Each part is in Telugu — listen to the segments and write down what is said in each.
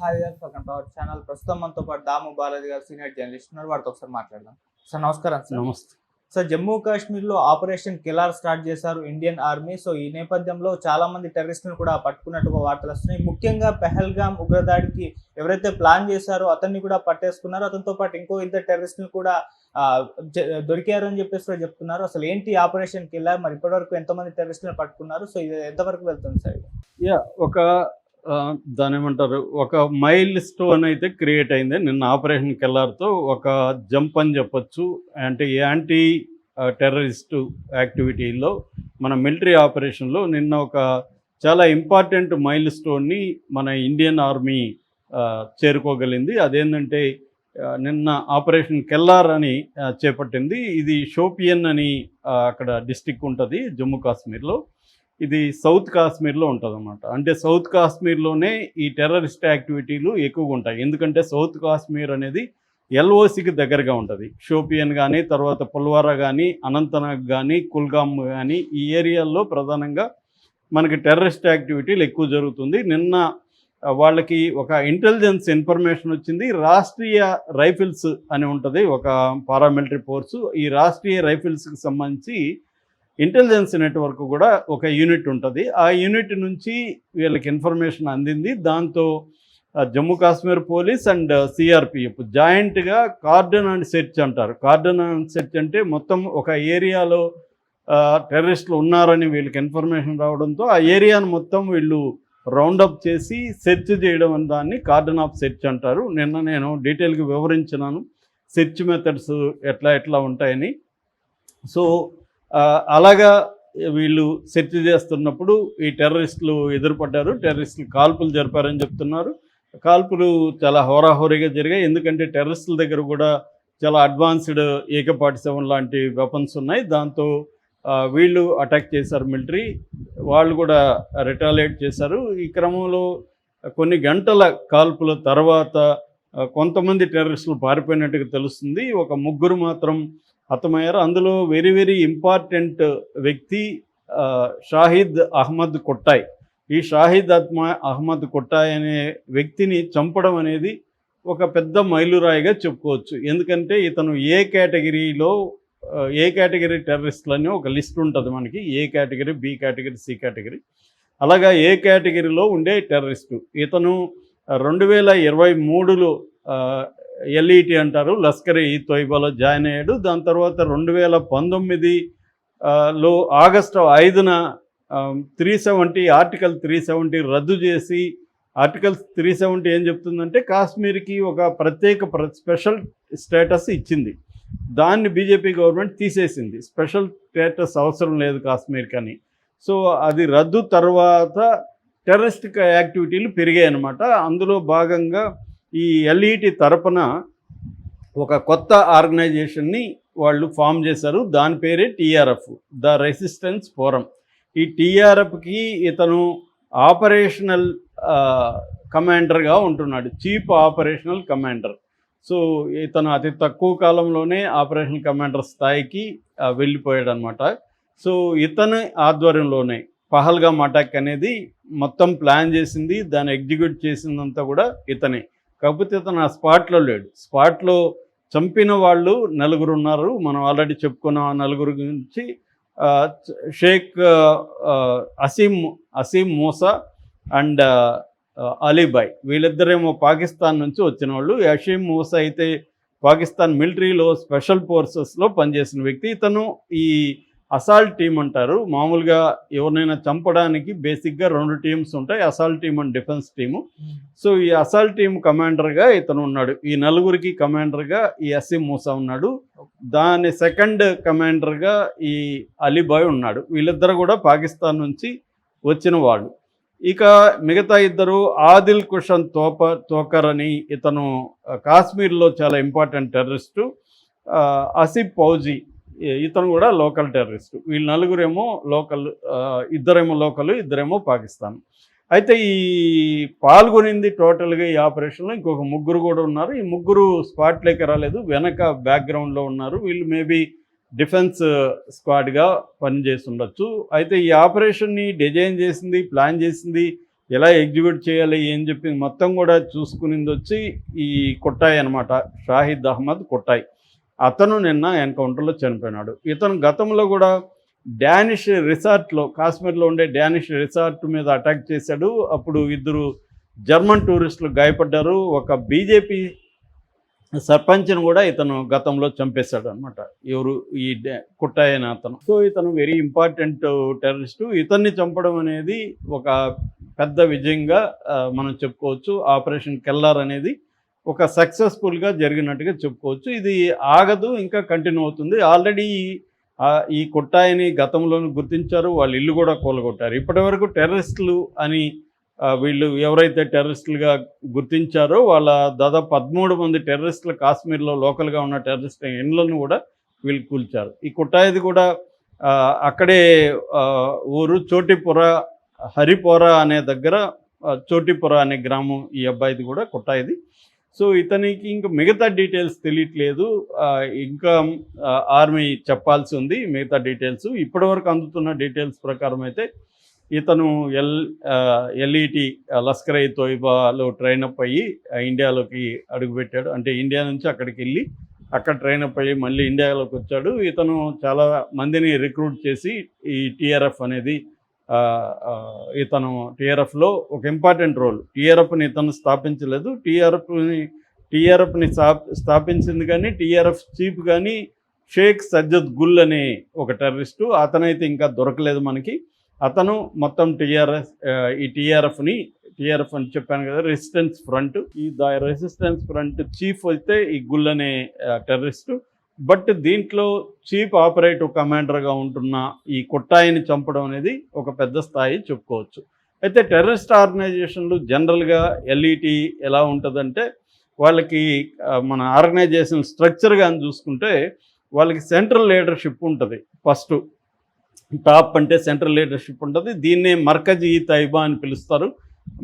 హాయ్ గారు, వెల్కమ్ టు అవర్ ఛానల్. ప్రస్తుతం మనతో పాటు దాము బాలాజీ గారు సీనియర్ జర్నలిస్ట్ ఉన్నారు. వారితో ఒకసారి మాట్లాడదాం. సార్ నమస్కారం. సార్ నమస్తే. సార్, జమ్మూ కాశ్మీర్లో ఆపరేషన్ కిలార్ స్టార్ట్ చేశారు ఇండియన్ ఆర్మీ. సో ఈ నేపథ్యంలో చాలా మంది టెర్రరిస్టులను కూడా పట్టుకున్నట్టుగా వార్తలు వస్తున్నాయి. ముఖ్యంగా పెహల్గాం ఉగ్రదాడికి ఎవరైతే ప్లాన్ చేశారో అతన్ని కూడా పట్టేసుకున్నారు. అతనితో పాటు ఇంకో ఇద్దరు టెర్రరిస్టులు కూడా దొరికారు అని చెప్పేసి కూడా చెప్తున్నారు. అసలు ఏంటి ఆపరేషన్ కిలార్, మరి ఇప్పటివరకు ఎంతమంది టెర్రరిస్టులను పట్టుకున్నారు? సో ఇది ఎంతవరకు వెళ్తుంది సార్? ఒక దాని ఏమంటారు, ఒక మైల్ స్టోన్ అయితే క్రియేట్ అయింది నిన్న ఆపరేషన్ కిల్లార్తో. ఒక జంప్ అని చెప్పొచ్చు. అంటే యాంటీ టెర్రరిస్టు యాక్టివిటీలో మన మిలిటరీ ఆపరేషన్లో నిన్న ఒక చాలా ఇంపార్టెంట్ మైల్ స్టోన్ని మన ఇండియన్ ఆర్మీ చేరుకోగలిగింది. అదేంటంటే నిన్న ఆపరేషన్ కిల్లార్ అని చేపట్టింది. ఇది షోపియన్ అని అక్కడ డిస్టిక్ ఉంటుంది జమ్మూ కాశ్మీర్లో. ఇది సౌత్ కాశ్మీర్లో ఉంటుంది అన్నమాట. అంటే సౌత్ కాశ్మీర్లోనే ఈ టెర్రరిస్ట్ యాక్టివిటీలు ఎక్కువగా ఉంటాయి. ఎందుకంటే సౌత్ కాశ్మీర్ అనేది ఎల్ఓసికి దగ్గరగా ఉంటుంది. షోపియన్ కానీ, తర్వాత పుల్వారా కానీ, అనంతనాగ్ కానీ, కుల్గామ్ కానీ, ఈ ఏరియాల్లో ప్రధానంగా మనకి టెర్రరిస్ట్ యాక్టివిటీలు ఎక్కువ జరుగుతుంది. నిన్న వాళ్ళకి ఒక ఇంటెలిజెన్స్ ఇన్ఫర్మేషన్ వచ్చింది. రాష్ట్రీయ రైఫిల్స్ అని ఉంటుంది ఒక పారామిలిటరీ ఫోర్సు. ఈ రాష్ట్రీయ రైఫిల్స్కి సంబంధించి ఇంటెలిజెన్స్ నెట్వర్క్ కూడా ఒక యూనిట్ ఉంటుంది. ఆ యూనిట్ నుంచి వీళ్ళకి ఇన్ఫర్మేషన్ అందింది. దాంతో Jammu Kashmir police and CRPF జాయింట్గా కార్డన్ అండ్ సెర్చ్ అంటారు. కార్డన్ అండ్ సెర్చ్ అంటే మొత్తం ఒక ఏరియాలో టెర్రరిస్టులు ఉన్నారని వీళ్ళకి ఇన్ఫర్మేషన్ రావడంతో ఆ ఏరియాను మొత్తం వీళ్ళు రౌండప్ చేసి సెర్చ్ చేయడం అని దాన్ని కార్డన్ ఆఫ్ సెర్చ్ అంటారు. నిన్న నేను డీటెయిల్గా వివరించినాను సెర్చ్ మెథడ్స్ ఎట్లా ఉంటాయని. సో అలాగా వీళ్ళు సెర్చ్ చేస్తున్నప్పుడు ఈ టెర్రరిస్టులు ఎదురుపడ్డారు. టెర్రరిస్టులు కాల్పులు జరిపారని చెప్తున్నారు. కాల్పులు చాలా హోరాహోరీగా జరిగాయి. ఎందుకంటే టెర్రరిస్టుల దగ్గర కూడా చాలా అడ్వాన్స్డ్ AK-47 లాంటి వెపన్స్ ఉన్నాయి. దాంతో వీళ్ళు అటాక్ చేశారు. మిలిటరీ వాళ్ళు కూడా రిటాలియేట్ చేశారు. ఈ క్రమంలో కొన్ని గంటల కాల్పుల తర్వాత కొంతమంది టెర్రరిస్టులు పారిపోయినట్టుగా తెలుస్తుంది. ఒక ముగ్గురు మాత్రం హతమయ్యారు. అందులో వెరీ వెరీ ఇంపార్టెంట్ వ్యక్తి షాహిద్ అహ్మద్ కొట్టాయ్. ఈ షాహిద్ అహ్మద్ కొట్టాయ్ అనే వ్యక్తిని చంపడం అనేది ఒక పెద్ద మైలురాయిగా చెప్పుకోవచ్చు. ఎందుకంటే ఇతను ఏ కేటగిరీ టెర్రరిస్టులని ఒక లిస్ట్ ఉంటుంది మనకి. A category, B category, C category. అలాగా ఏ కేటగిరీలో ఉండే టెర్రరిస్టు ఇతను 2023లో LET అంటారు, లష్కర్-e తోయిబాలో జాయిన్ అయ్యాడు. దాని తర్వాత 2019లో ఆగస్టు 5న ఆర్టికల్ 370 రద్దు చేసి, ఆర్టికల్ 370 ఏం చెప్తుందంటే కాశ్మీర్కి ఒక ప్రత్యేక స్పెషల్ స్టేటస్ ఇచ్చింది. దాన్ని బీజేపీ గవర్నమెంట్ తీసేసింది. స్పెషల్ స్టేటస్ అవసరం లేదు కాశ్మీర్కి అని. సో అది రద్దు తర్వాత టెర్రరిస్ట్ యాక్టివిటీలు పెరిగాయి అన్నమాట. అందులో భాగంగా ఈ LET తరపున ఒక కొత్త ఆర్గనైజేషన్ని వాళ్ళు ఫామ్ చేశారు. దాని పేరే TRF, ద రెసిస్టెన్స్ ఫోరం. ఈ TRFకి ఇతను ఆపరేషనల్ కమాండర్గా ఉంటున్నాడు, చీఫ్ ఆపరేషనల్ కమాండర్. సో ఇతను అతి తక్కువ కాలంలోనే ఆపరేషనల్ కమాండర్ స్థాయికి వెళ్ళిపోయాడు అనమాట. సో ఇతని ఆధ్వర్యంలోనే పహల్గామ్ అటాక్ అనేది మొత్తం ప్లాన్ చేసింది, దాన్ని ఎగ్జిక్యూట్ చేసిందంతా కూడా ఇతనే. కాకపోతే ఇతను ఆ స్పాట్లో లేడు. స్పాట్లో చంపిన వాళ్ళు 4 ఉన్నారు. మనం ఆల్రెడీ చెప్పుకున్న 4 గురించి. షేక్ అసీమ్ మూసా అండ్ అలీబాయ్, వీళ్ళిద్దరేమో పాకిస్తాన్ నుంచి వచ్చిన వాళ్ళు. అసీమ్ మూసా అయితే పాకిస్తాన్ మిలిటరీలో స్పెషల్ ఫోర్సెస్లో పనిచేసిన వ్యక్తి. ఇతను ఈ అసాల్ట్ టీమ్ అంటారు. మామూలుగా ఎవరినైనా చంపడానికి బేసిక్గా 2 టీమ్స్ ఉంటాయి, assault team and defence team. So ఈ అసాల్ట్ టీమ్ కమాండర్గా ఇతను ఉన్నాడు. ఈ 4కి కమాండర్గా ఈ అసీమ్ మూసా ఉన్నాడు. దాని సెకండ్ కమాండర్గా ఈ అలీబాయ్ ఉన్నాడు. వీళ్ళిద్దరు కూడా పాకిస్తాన్ నుంచి వచ్చిన వాళ్ళు. ఇక మిగతా ఇద్దరు ఆదిల్ కుషన్ తోకర్ అని, ఇతను కాశ్మీర్లో చాలా ఇంపార్టెంట్ టెర్రరిస్టు. ఆసిఫ్ ఫౌజీ, ఇతను కూడా లోకల్ టెర్రరిస్టు. వీళ్ళు 4 లోకల్, ఇద్దరేమో లోకల్, ఇద్దరేమో పాకిస్తాన్. అయితే ఈ పాల్గొనింది టోటల్గా ఈ ఆపరేషన్లో ఇంకొక 3 కూడా ఉన్నారు. ఈ 3 స్పాట్లోకి రాలేదు, వెనక బ్యాక్గ్రౌండ్లో ఉన్నారు. వీళ్ళు మేబీ డిఫెన్స్ స్క్వాడ్గా పనిచేసి ఉండొచ్చు. అయితే ఈ ఆపరేషన్ని డిజైన్ చేసింది, ప్లాన్ చేసింది ఎలా ఎగ్జిక్యూట్ చేయాలి ఏం చెప్పింది మొత్తం కూడా చూసుకునింది వచ్చి ఈ కొట్టాయి అనమాట, షాహిద్ అహ్మద్ కొట్టాయి. అతను నిన్న ఎన్కౌంటర్లో చనిపోయినాడు. ఇతను గతంలో కూడా డానిష్ రిసార్ట్లో, కాశ్మీర్లో ఉండే డానిష్ రిసార్ట్ మీద అటాక్ చేశాడు. అప్పుడు 2 జర్మన్ టూరిస్టులు గాయపడ్డారు. ఒక బీజేపీ సర్పంచ్ను కూడా ఇతను గతంలో చంపేశాడు అనమాట. ఎవరు? ఈ కుట్టాయి అనే అతను. సో ఇతను వెరీ ఇంపార్టెంట్ టెర్రరిస్టు. ఇతన్ని చంపడం అనేది ఒక పెద్ద విజయంగా మనం చెప్పుకోవచ్చు. ఆపరేషన్ కెల్లార్ అనేది ఒక సక్సెస్ఫుల్గా జరిగినట్టుగా చెప్పుకోవచ్చు. ఇది ఆగదు, ఇంకా కంటిన్యూ అవుతుంది. ఆల్రెడీ ఈ కుట్టాయిని గతంలోనూ గుర్తించారు, వాళ్ళ ఇల్లు కూడా కూలగొట్టారు. ఇప్పటివరకు టెర్రరిస్టులు అని వీళ్ళు ఎవరైతే టెర్రరిస్టులుగా గుర్తించారో వాళ్ళ దాదాపు 13 మంది టెర్రరిస్టులు కాశ్మీర్లో లోకల్గా ఉన్న టెర్రరిస్టుల ఇండ్లను కూడా వీళ్ళు కూల్చారు. ఈ కుట్టాయిది కూడా అక్కడే ఊరు చోటిపుర, హరిపోరా అనే దగ్గర చోటిపుర అనే గ్రామం ఈ అబ్బాయిది కూడా కుట్టాయిది. సో ఇతనికి ఇంకా మిగతా డీటెయిల్స్ తెలియట్లేదు, ఇంకా ఆర్మీ చెప్పాల్సి ఉంది మిగతా డీటెయిల్స్. ఇప్పటివరకు అందుతున్న డీటెయిల్స్ ప్రకారం అయితే ఇతను ఎల్ఈటి లష్కర్ ఇ తోయిబాలో ట్రైనప్ అయ్యి ఇండియాలోకి అడుగుపెట్టాడు. అంటే ఇండియా నుంచి అక్కడికి వెళ్ళి అక్కడ ట్రైనప్ అయ్యి మళ్ళీ ఇండియాలోకి వచ్చాడు. ఇతను చాలా మందిని రిక్రూట్ చేసి ఈ టీఆర్ఎఫ్ అనేది ఇతను టీఆర్ఎఫ్లో ఒక ఇంపార్టెంట్ రోల్. టీఆర్ఎఫ్ని ఇతను స్థాపించలేదు, టీఆర్ఎఫ్ని స్థాపించింది కానీ టీఆర్ఎఫ్ చీఫ్ కానీ షేక్ సజ్జద్ గుల్ అనే ఒక టెర్రరిస్టు. అతనైతే ఇంకా దొరకలేదు మనకి. అతను మొత్తం ఈ టీఆర్ఎఫ్ అని చెప్పాను కదా, రెసిస్టెన్స్ ఫ్రంట్, ఈ రెసిస్టెన్స్ ఫ్రంట్ చీఫ్ అయితే ఈ గుల్ అనే టెర్రరిస్టు. బట్ దీంట్లో చీఫ్ ఆపరేటివ్ కమాండర్గా ఉంటున్న ఈ కుట్టాయిని చంపడం అనేది ఒక పెద్ద స్థాయి చెప్పుకోవచ్చు. అయితే టెర్రరిస్ట్ ఆర్గనైజేషన్లు జనరల్గా ఎల్ఈటి ఎలా ఉంటుందంటే వాళ్ళకి మన ఆర్గనైజేషన్ స్ట్రక్చర్గా చూసుకుంటే వాళ్ళకి సెంట్రల్ లీడర్షిప్ ఉంటుంది. ఫస్ట్ టాప్ అంటే సెంట్రల్ లీడర్షిప్ ఉంటుంది. దీన్నే మర్కజ్ ఈ తైబా అని పిలుస్తారు.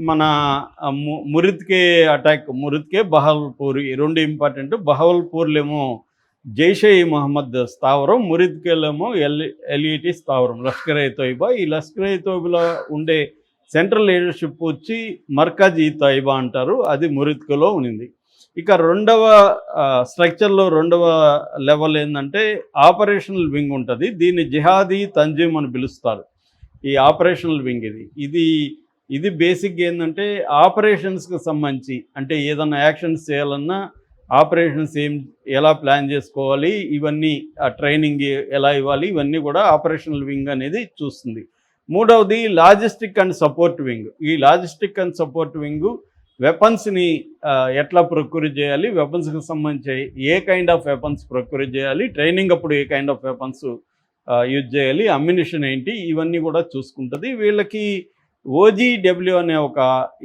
మన మురిద్కే అటాక్, మురిద్కే బహవల్పూర్, ఈ 2 ఇంపార్టెంట్. బహవల్పూర్లేమో జైషే ఈ మహమ్మద్ స్థావరం, మురిద్కేలేమో ఎల్ఈటి స్థావరం, లష్కర్ ఇ తోయిబా. ఈ లష్కర్ ఇ తోయిబాలో ఉండే సెంట్రల్ లీడర్షిప్ వచ్చి మర్కజ్ ఈ తైబా అంటారు, అది మురిద్కేలో ఉంది. ఇక రెండవ స్ట్రక్చర్లో రెండవ లెవెల్ ఏంటంటే ఆపరేషనల్ వింగ్ ఉంటుంది. దీన్ని జిహాదీ తంజీమ్ అని పిలుస్తారు. ఈ ఆపరేషనల్ వింగ్ ఇది బేసిక్గా ఏంటంటే ఆపరేషన్స్కి సంబంధించి, అంటే ఏదన్నా యాక్షన్స్ చేయాలన్నా ఆపరేషన్స్ ఎలా ప్లాన్ చేసుకోవాలి, ఇవన్నీ ట్రైనింగ్ ఎలా ఇవ్వాలి, ఇవన్నీ కూడా ఆపరేషనల్ వింగ్ అనేది చూస్తుంది. మూడవది లాజిస్టిక్ అండ్ సపోర్ట్ వింగ్. ఈ లాజిస్టిక్ అండ్ సపోర్ట్ వింగ్ వెపన్స్ని ఎట్లా ప్రొక్యూర్ చేయాలి, వెపన్స్కి సంబంధించి ఏ కైండ్ ఆఫ్ వెపన్స్ ప్రొక్యూర్ చేయాలి, ట్రైనింగ్ అప్పుడు ఏ కైండ్ ఆఫ్ వెపన్స్ యూజ్ చేయాలి, అమ్యునిషన్ ఏంటి, ఇవన్నీ కూడా చూసుకుంటుంది. వీళ్ళకి ఓజీడబ్ల్యూ అనే ఒక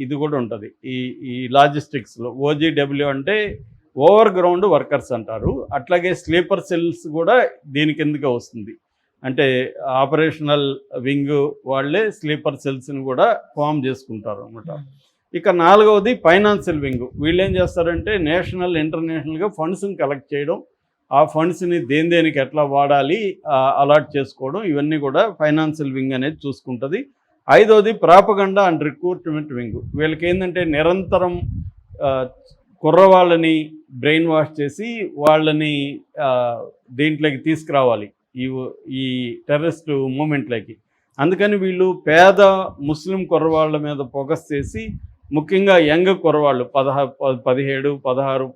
ఇది కూడా ఉంటుంది ఈ లాజిస్టిక్స్లో. ఓజీడబ్ల్యూ అంటే ఓవర్ గ్రౌండ్ వర్కర్స్ అంటారు. అట్లాగే స్లీపర్ సెల్స్ కూడా దీని కిందకే వస్తుంది. అంటే ఆపరేషనల్ వింగ్ వాళ్ళే స్లీపర్ సెల్స్ని కూడా ఫామ్ చేసుకుంటారు అన్నమాట. ఇక నాలుగవది ఫైనాన్షియల్ వింగ్. వీళ్ళు ఏం చేస్తారంటే నేషనల్ ఇంటర్నేషనల్గా ఫండ్స్ని కలెక్ట్ చేయడం, ఆ ఫండ్స్ని దేనికి ఎట్లా వాడాలి అలాట్ చేసుకోవడం, ఇవన్నీ కూడా ఫైనాన్షియల్ వింగ్ అనేది చూసుకుంటుంది. ఐదవది ప్రాపగండా అండ్ రిక్రూట్మెంట్ వింగ్. వీళ్ళకి ఏంటంటే నిరంతరం కుర్రవాళ్ళని బ్రెయిన్ వాష్ చేసి వాళ్ళని దీంట్లోకి తీసుకురావాలి, ఈ టెర్రరిస్ట్ మూమెంట్లోకి. అందుకని వీళ్ళు పేద ముస్లిం కుర్రవాళ్ళ మీద ఫోకస్ చేసి, ముఖ్యంగా యంగ్ కుర్రవాళ్ళు 17, 16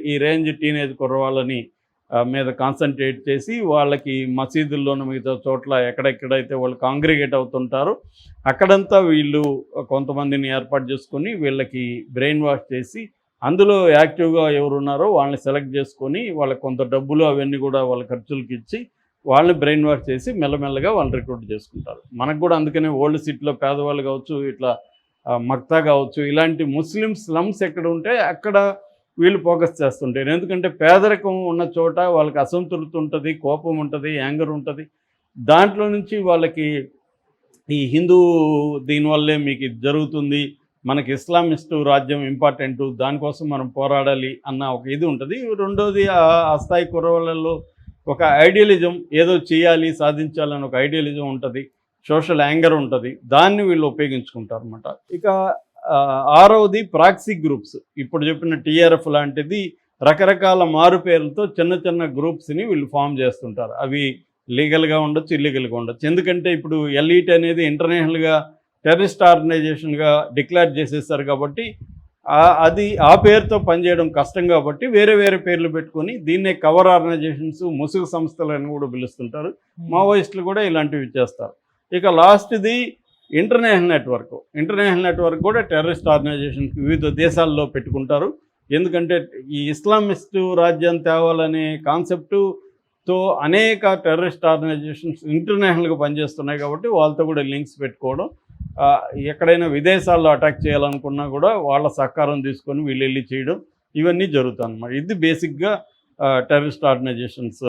ఈ రేంజ్ టీనేజ్ కుర్రవాళ్ళని మీద కాన్సన్ట్రేట్ చేసి వాళ్ళకి మసీదుల్లోనూ మిగతా చోట్ల ఎక్కడెక్కడైతే వాళ్ళు కాంగ్రిగేట్ అవుతుంటారో అక్కడంతా వీళ్ళు కొంతమందిని ఏర్పాటు చేసుకొని వీళ్ళకి బ్రెయిన్ వాష్ చేసి, అందులో యాక్టివ్గా ఎవరు ఉన్నారో వాళ్ళని సెలెక్ట్ చేసుకొని వాళ్ళకి కొంత డబ్బులు అవన్నీ కూడా వాళ్ళ ఖర్చులకి ఇచ్చి వాళ్ళని బ్రెయిన్ వాష్ చేసి మెల్లమెల్లగా వాళ్ళని రిక్రూట్ చేసుకుంటారు. మనకు కూడా అందుకనే ఓల్డ్ సిటీలో పేదవాళ్ళు కావచ్చు, ఇట్లా మక్తా కావచ్చు, ఇలాంటి ముస్లిం స్లమ్స్ ఎక్కడ ఉంటే అక్కడ వీళ్ళు ఫోకస్ చేస్తుంటారు. ఎందుకంటే పేదరికం ఉన్న చోట వాళ్ళకి అసంతృప్తి ఉంటుంది, కోపం ఉంటుంది, యాంగర్ ఉంటుంది. దాంట్లో నుంచి వాళ్ళకి ఈ హిందూ దీనివల్లే మీకు ఇది జరుగుతుంది, మనకి ఇస్లామిస్టు రాజ్యం ఇంపార్టెంటు, దానికోసం మనం పోరాడాలి అన్న ఒక ఇది ఉంటుంది. రెండోది ఆ స్థాయి కుర్రవాళ్ళలో ఒక ఐడియలిజం, ఏదో చేయాలి సాధించాలని ఒక ఐడియలిజం ఉంటుంది. సోషల్ యాంగర్ ఉంటుంది, దాన్ని వీళ్ళు ఉపయోగించుకుంటారు అనమాట. ఇక ఆరవది ప్రాక్సీ గ్రూప్స్. ఇప్పుడు చెప్పిన టీఆర్ఎఫ్ లాంటిది రకరకాల మారు పేర్లతో చిన్న చిన్న గ్రూప్స్ని వీళ్ళు ఫామ్ చేస్తుంటారు. అవి లీగల్గా ఉండొచ్చు, ఇల్లీగల్గా ఉండొచ్చు. ఎందుకంటే ఇప్పుడు ఎల్ఈటి అనేది ఇంటర్నేషనల్గా టెర్రరిస్ట్ ఆర్గనైజేషన్గా డిక్లేర్ చేసేస్తారు కాబట్టి అది ఆ పేరుతో పనిచేయడం కష్టం కాబట్టి వేరే వేరే పేర్లు పెట్టుకొని దీన్నే కవర్ ఆర్గనైజేషన్స్, ముసుగు సంస్థలు అని కూడా పిలుస్తుంటారు. మావోయిస్టులు కూడా ఇలాంటివి చేస్తారు. ఇక లాస్ట్ది ఇంటర్నేషనల్ నెట్వర్క్. ఇంటర్నేషనల్ నెట్వర్క్ కూడా టెర్రరిస్ట్ ఆర్గనైజేషన్ వివిధ దేశాల్లో పెట్టుకుంటారు. ఎందుకంటే ఈ ఇస్లామిస్ట్ రాజ్యం తేవాలనే కాన్సెప్టుతో అనేక టెర్రరిస్ట్ ఆర్గనైజేషన్స్ ఇంటర్నేషనల్గా పనిచేస్తున్నాయి కాబట్టి వాళ్ళతో కూడా లింక్స్ పెట్టుకోవడం, ఎక్కడైనా విదేశాల్లో అటాక్ చేయాలనుకున్నా కూడా వాళ్ళ సహకారం తీసుకొని వీళ్ళు వెళ్ళి చేయడం, ఇవన్నీ జరుగుతాయి అన్నమాట. ఇది బేసిక్గా టెర్రరిస్ట్ ఆర్గనైజేషన్స్